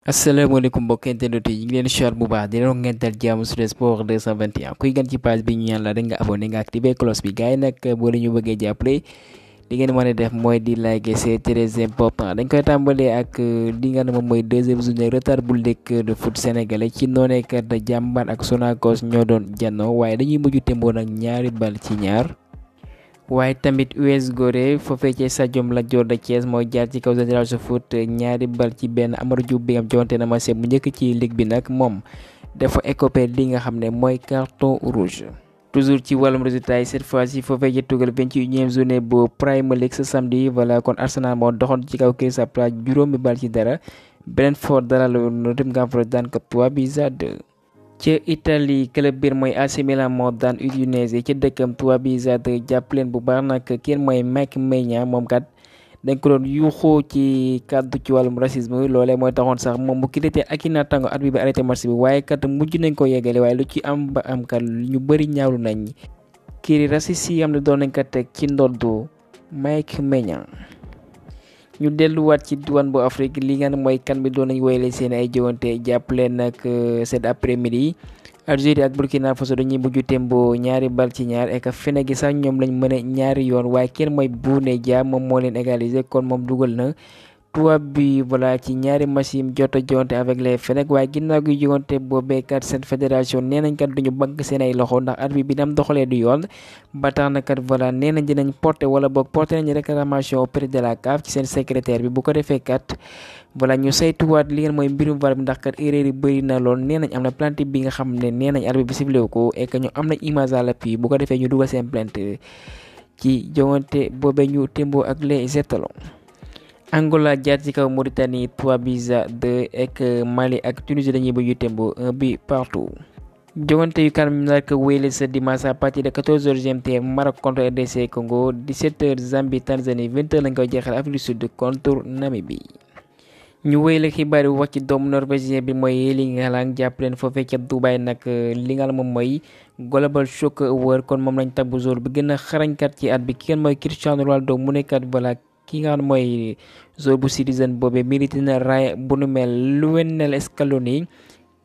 asalaamaaleykum mbokk internet yi ñu ngi leen di bu baax di leen ngeen dal jàmm sur sport 221 kuy gan ci page bi ñu ñaan la rek nga abonné nga activé cloche bi gars yi nag boo la ñu bëggee jàppale li ngeen mën a def mooy di like c'est très important dañ koy tàmbalee ak li nga ne moom mooy deuxième journée retard bu Ligue de foot sénégalais ci noonee kat Jàmbaar ak Sonacos ñoo doon jannoo waaye dañuy mujj témboo nag ñaari bal ci ñaar. waaye tamit US Gorée foofee ci stadium Lat Dior de Thiès mooy jaar ci kaw Génération Foot ñaari bal ci benn Amadou Diouf bi nga xam jonte na match bu njëkk ci ligue bi nag moom dafa écopé li nga xam ne mooy carton rouge. toujours ci wàllum résultat yi cette fois ci foofee ci tugal 21e journée bu Premier League ce samedi voilà kon Arsenal moo doxoon ci kaw Crystal Palace juróomi bal ci dara Brentford dalal Nottingham Forest daan ko 3-2. ca Italie club biir mooy AC Milan moo daan Udinese ca dëkkam 3-2 jàpp leen bu baax nag kenn mooy Mike Maignan moom kat dañ ko doon yuuxoo ci kàddu ci wàllum racisme loolee mooy taxoon sax moom bu quitté ak i naataango at bi ba arrêté match bi waaye kat mujj nañ ko yeggale waaye lu ci am ba am kat ñu bëri ñaawlu nañ kii raciste yi am ne doon nañ ko teg ci ndoddu Mike Maignan. ñu delluwaat ci diwaan bu Afrique li nga xam mooy kan bi doon nañu woyale seen ay jogante jàppale nag cet après-midi Algérie ak Burkina Faso dañuy mujj tembo ñaari bal ci ñaar et que fene gi sax ñoom lañ mën a ñaari yoon waaye kenn mooy Bouna Dia moom moo leen égaliser kon moom dugal na 3 bi voilà ci ñaari match yi jot a jonte avec les Fennecs waaye ginnaaw gi jogante boobee kat seen fédération nee nañ kat duñu bank seen ay loxo ndax arbitre bi nam doxalee du yoon ba tax na kat voilà nee nañ dinañ porter wala boog porter nañ réclamation auprès de la CAF ci seen secrétaire bi bu ko defee kat voilà ñu saytuwaat li ngeen mooy mbirum VAR bi ndax kat erreur yi bëri na lool nee nañ am na plainte bi nga xam ne nee nañ arbitre bi sifflé ko et que ñu am nañ image à l'appui bu ko defee ñu dugal seen plainte ci jogante boobee ñu témboo ak les étalons. Angola jaar ci kaw Mauritanie 3-2 ak Mali ak Tunisie dañuy ba yu tembo 1 but partout. jogante yu kanam nag wéyale sa dimanche à partir de 14h GMT Maroc contre RDC Congo 17h Zambie Tanzanie 20h lañ koy jeexal Afrique du Sud contre Namibie. ñu wéyale xibaar yi wax ci doomu norvégien bi mooy Erling Haaland jàpp leen foofee ca Dubaï nag li nga moom mooy Global Soccer Award kon moom lañ tabbu joueur bi gën a xarañkat ci at bi kenn mooy Cristiano Ronaldo mu nekkat voilà. ki nga xam mooy joueur bu Citizen boobee mérite na raay bu nu mel Lionel Scaloni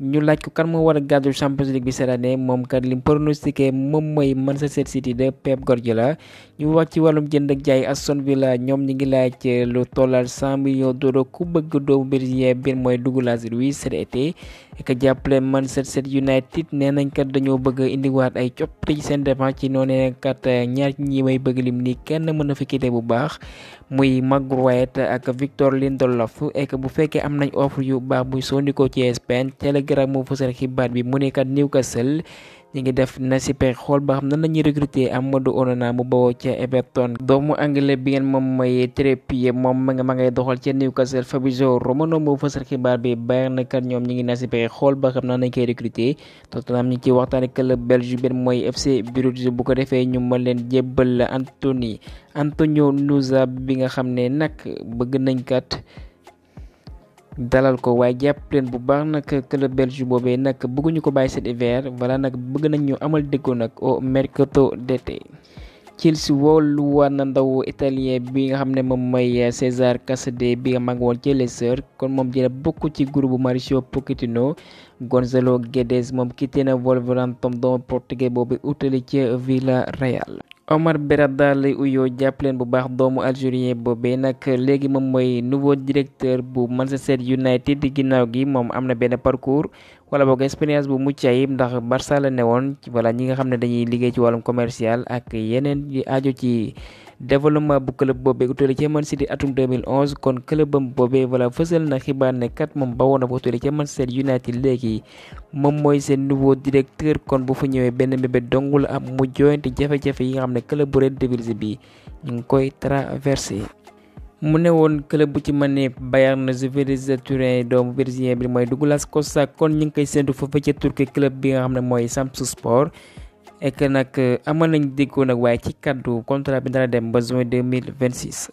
ñu laaj ko kan moo war a gàddu Champions League bi cette année moom kat lim pronostiqué moom mooy Manchester City de Pep Guardiola. ñu wax ci wàllum jënd ak jaay Aston Villa ñoom ñi ngi laaj lu tollal 100 millions d'euros ku bëgg doomu Brésilien bi mooy Douglas Luiz cet été et que jàppale Manchester United nee nañ kat dañoo bëgg indiwaat ay coppite ci seen défense ci noonu kat ñaar ñi may bëgg lim ni kenn mën na fi quitté bu baax muy Maguire ak Victor Lindelof et que bu fekkee am nañ offre yu baax buy sondikoo ci Espagne Telegraph moo fësal xibaar bi mu nekkat Newcastle ñi ngi def na si pexe xool ba xam nan lañuy recruter Amadou Onana mu bawoo ca Everton doomu anglais bi ngeen moom mooy Trippier moom ma ngay doxal ca Newcastle Fabrizio Romano moo fësal xibaar bi Bayern kat ñoom ñi ngi na si pexe xool ba xam nan lañ koy recruter Tottenham ñi ci waxtaan ak club belge bi mooy FC Bruges bu ko defee ñu mën leen jébbal Antonio Nusa bi nga xam ne nag bëgg nañ kat dalal ko waaye jàpp leen bu baax nag club belge boobee nag bëgguñu ko bàyyi cet hiver voilà nag bëgg nañ ñu amal déggoo nag au mercato d'été. Chelsea woolu war na ndaw italien bi nga xam ne moom mooy César Casadei bi nga mag woon ci Leicester kon moom dina bokk ci groupe Mauricio Pochettino. Gonzalo Guedes moom quitté na Wolverhampton doomu portugais boobu utali ci Villarreal. Omar Berrada lay uyoo jàpp leen bu baax doomu algérien boobee nag léegi moom mooy nouveau directeur bu Manchester United ginnaaw gi moom am na benn parcours wala boog expérience bu mucc ayib ndax Barça la newoon voilà ñi nga xam ne dañuy liggéey ci wàllum commercial ak yeneen yi aajo ci développement bu club boobee utali ca Man City atum 2011 kon clubam boobee voilà fësal na xibaar ne kat moom bawoon na fa utali ca Manchester United léegi moom mooy seen nouveau directeur kon bu fa ñëwee benn mbébét dongul am mu joyante jafe-jafe yi nga xam ne club bu Red Devils bi ñu ngi koy traversé. mu ne woon club bu ci mën ne Bayern Juventus Turin doomu brésilien bi mooy Douglas Costa kon ñu ngi koy séntu foofu ca Turquie club bi nga xam ne mooy Samsunspor et que nag amal nañ déggoo nag waaye ci kaddu contrat bi dana dem ba juin 2026.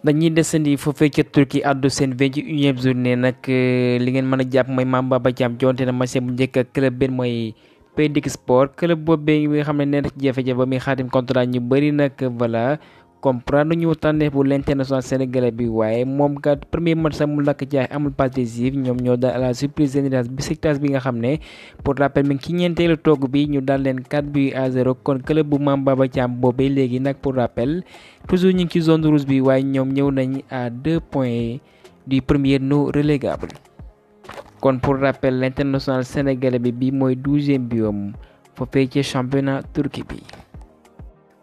dañuy desandi foofee ca Turquie àddu seen 21e journée nag li ngeen mën a jàpp mooy Mame Baba Thiam jonte na match bu njëkk ak club benn mooy Paydic Sport club boobee nga xam ne nee na ci jafe-jafe ba muy xaatim contrat ñu bëri nag voilà comprendre ñu tànneef bu l'international sénégalais bi waaye moom kat premier match sax mu lakk jaay amul passe décisive ñoom ñoo daal à la surprise générale Besiktas bi nga xam ne pour rappel mi ngi ci ñeenteelu togg bi ñu dal leen 4-0 kon club bu Mame Baba Thiam boobee léegi nag pour rappel toujours ñu ngi ci zone rouge bi waaye ñoom ñëw nañ à 2 points du premier non relégable. kon pour rappel l'international sénégalais bi mooy 12e biom foofee ci championnat turki bi.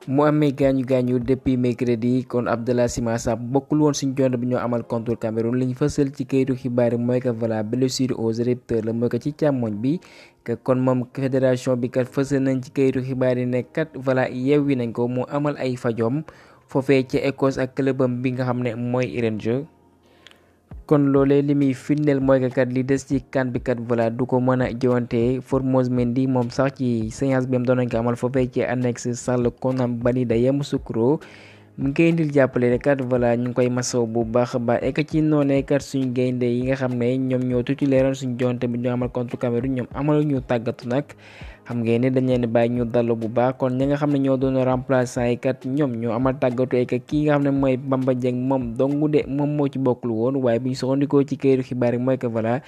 mu amee gaañu depuis mercredi kon Abdallah Simassa bokkul woon suñu jonte bi ñoo amal contre Cameroun liñ fësal ci kayitu xibaar yi mooy que voilà blessure aux adducteurs la mooy ko ci càmmoñ bi que kon moom fédération bi kat fësal nañ ci kayitu xibaar yi ne kat voilà yeewi nañ ko mu amal ay fajom foofee ci Écosse ak clubam bi nga xam ne mooy Rangers. kon loolee li muy firndeel mooy que kat li des ci CAN bi kat voilà du ko mën a jiwante Formose Mendy moom sax ci séance bi am doon nañ ko amal foofee ci annexe salle Konam Banida Yamoussoukro mu ngi koy indil jàppale ne kat voilà ñu ngi koy masaw bu baax a baax et que ci noonee kat suñu gaynde yi nga xam ne ñoom ñoo titulaire suñu jonte bi ñu amal contre Cameroun ñoom amal ñu tàggatu nag xam ngeen ne dañ leen bàyyi ñu dallu bu baax kon ñi nga xam ne ñoo doon remplaçant yi kat ñoom ñoo amal tàggatu et que kii nga xam ne mooy Bamba Dieng moom dongu de moom moo ci bokkul woon waaye bu ñu soxandikoo ci këyitu xibaar yi mooy que voilà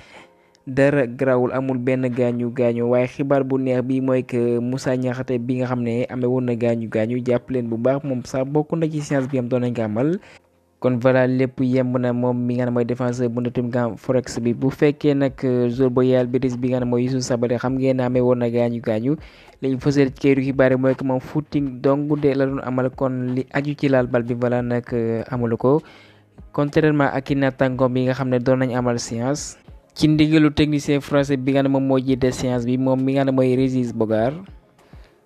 dara grawul amul benn gaañu waaye xibaar bu neex bi mooy que Moussa Niakhaté bi nga xam ne amee woon na gaañu jàpp leen bu baax moom sax bokk na ci séance bi am doon nañ ko amal. kon voilà lépp yemb na moom mi nga xam ne mooy défenseur bu Nottingham Forest bi bu fekkee nag joueur bu Real Betis bi nga xam ne mooy Youssouf Sabaly xam ngeen ne amee woon na gaañu lañu fësal ci kayitu xibaar yi mooy que moom footing dong de la doon amal kon li aju ci laal bal bi voilà nag amulu ko contrairement ak i naataangoom bi nga xam ne doon nañ amal séance ci ndigalu technicien français bi nga xam ne moom moo jiite séance bi moom mi nga xam ne mooy Régis Bogar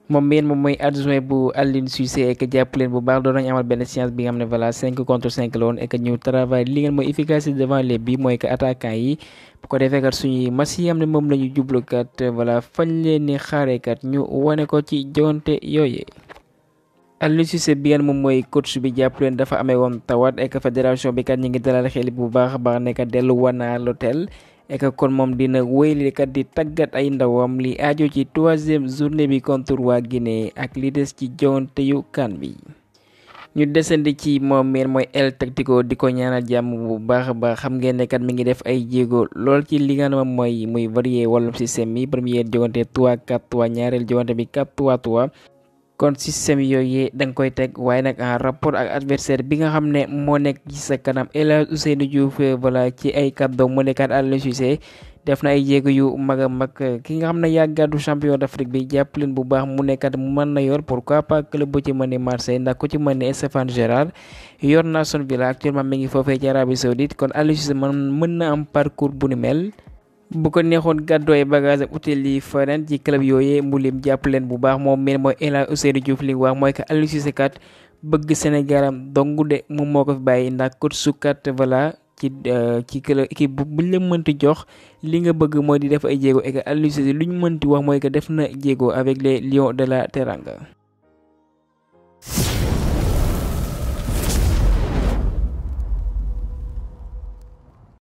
moom mooy adjoint bu Aliou Cissé et que jàpp leen bu baax doon nañu amal benn séance bi nga xam ne voilà 5 contre 5 la woon et que ñu travail li ngeen mooy efficacité devant les buts mooy que attaquant yi bu ko defee kat suñuy match yi xam ne moom la ñu jublu kat voilà fañ leen ni xaaree kat ñu wane ko ci joŋante yooyee. Aliou Cissé bi ngeen moom mooy coach bi jàpp leen dafa amee woon tawat et que fédération bi kat ñu ngi dalal xel bu baax a baax ne kat delluwaat na à l'hôtel et que kon moom dina wéyli kat di tàggat ay ndawam li aajo ci 3e journée bi contre waa Guinée ak li des ci joŋante yu CAN bi. ñu desandi ci moom miin mooy El Tactico di ko ñaanal jàmm bu baax a baax xam ngeen ne kat mi ngi def ay jéego lool ci li nga xam ne mooy muy varié wàllum système yi première joŋante 3-4-3 ñaareel joŋante bi 4-3-3. kon système yooyu da nga koy teg waaye nag en rapport ak adversaire bi nga xam ne moo nekk ci sa kanam El Hadji Ousseynou Diouf voilà ci ay kàddoom mu nekkaat Aliou Cissé def na ay jéego yu mag a mag ki nga xam ne yaa gàddu champion d'Afrique bi jàpp leen bu baax mu nekkat mu mën na yor pourquoi pas club bu ci mën ne Marseille ndax ku ci mën ne Stéphane Gerrard yor na Aston Villa actuellement mi ngi foofee ci Arabie Saoudite kon Aliou Cissé mën na am parcours bu ni mel. bu ko neexoon gàddoo ay bagage ak utel yi feneen ci club yooyee mu lim jàpp leen bu baax moom mel mooy El Hadji Ousseynou Diouf li wax mooy que Aliou Cissé kat bëgg Sénégalam dong de moom moo ko fi bàyyi ndax coach su kat voilà ci club équipe buñ la mënti jox li nga bëgg mooy di def ay jéego et que Aliou Cissé lu ñu mënti wax mooy que def na jéego avec les Lions de la Teranga.